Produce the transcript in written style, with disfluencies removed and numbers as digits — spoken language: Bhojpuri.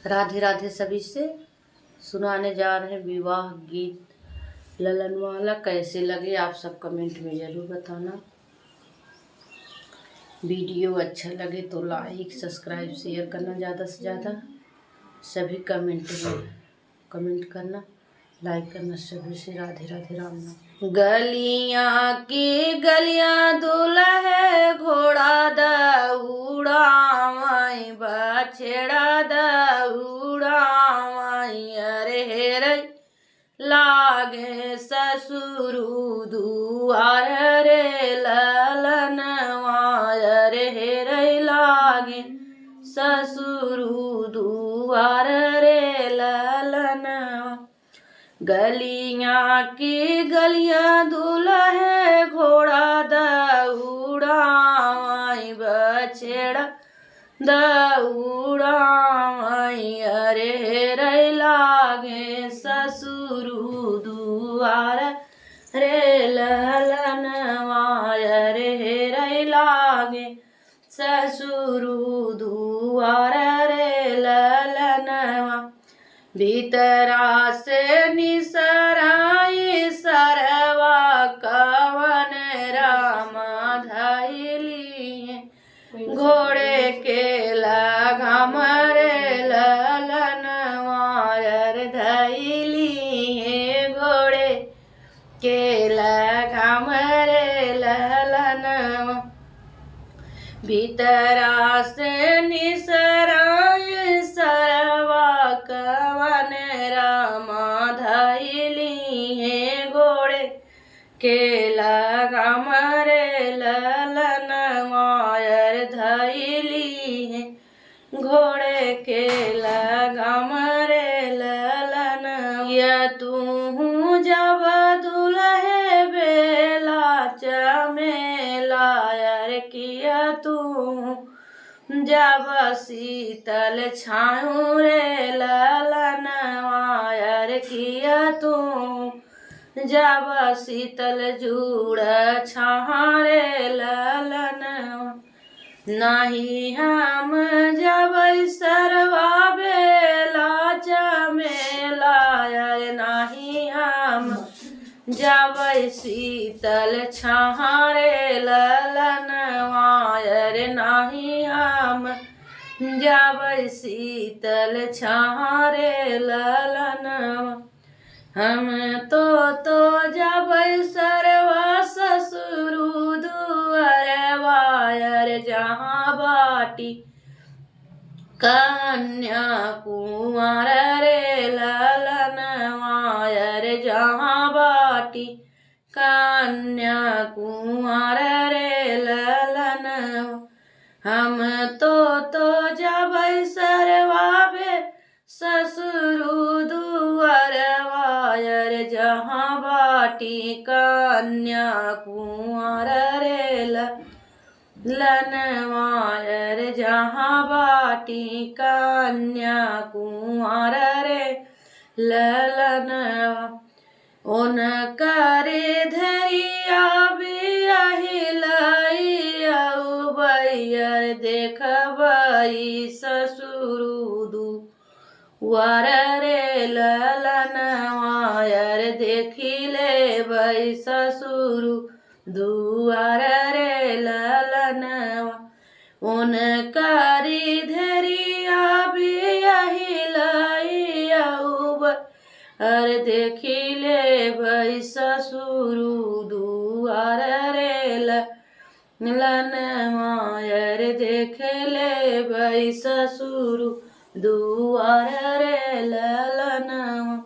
राधे राधे सभी से सुनाने जा रहे हैं विवाह गीत ललनवाला। कैसे लगे आप सब कमेंट में ज़रूर बताना। वीडियो अच्छा लगे तो लाइक सब्सक्राइब शेयर करना, ज़्यादा से ज़्यादा सभी कमेंट में कमेंट करना, लाइक करना सभी से। राधे राधे राम नाम। गलियाँ की गलियाँ दुल्हे घोड़ा दौड़ा माई बछड़ा दौड़ा माई अरे रे लागे ससुरु दुआर रे ललनवा रे रे लागे ससुरु दुआर रे ललनवा। गलियाँ की गलियाँ दुल्हे घोड़ा दौड़ा माई बछड़ा दौड़ा माई अरे रे लागे ससुरु दुआर रे ललनवा रे रे लागे ससुरु दुआर रे ललनवा। भीतरा से निसराई सरवा कवन रामा धैली घोड़े के लगाम रे ललनवा धैली घोड़े के लगाम रे ललनवा। भीतरा से निसराई सरवा कवन रामा धैली घोड़े के लगाम रे ललनवा धैली घोड़े के लगाम रे ललन। या तू जब दुल्हे बेला चमेला यार किया तू जब शीतल छाऊ रे ललनवा यार किया तू जब शीतल जुड़ छारे ललनवा। नाही हम जब सरवा बेला चमेला यार नाही हम जब शीतल छारे ललनवा यार नाही हम जब शीतल छारे ललनवा। हम तो जब सरवा ससुरु दुअरवा यार जहाँ बाटी कन्या कुंवर रे ललनवा यार जहाँ बाटी कन्या कुंवर रे ललनवा। हम तो जब सरवा बे ससुरु दुअरवा यार जहाँ बाटी कन्या कुंवर रे ललनवा यार जहाँ बाटी कन्या कुंवर रे ललनवा। उन करे धरिया बियाहिलैया बैयर देखबई ससुरु दुआर रे ललनवा यार देखिले बई ससुरु दुआर रे ललनवा। उन करी धरिया बियाहिलैया अर देखिले बई ससुरु दुआर रे ललनवा यार देखले बई ससुरु दुआर रे ललनवा।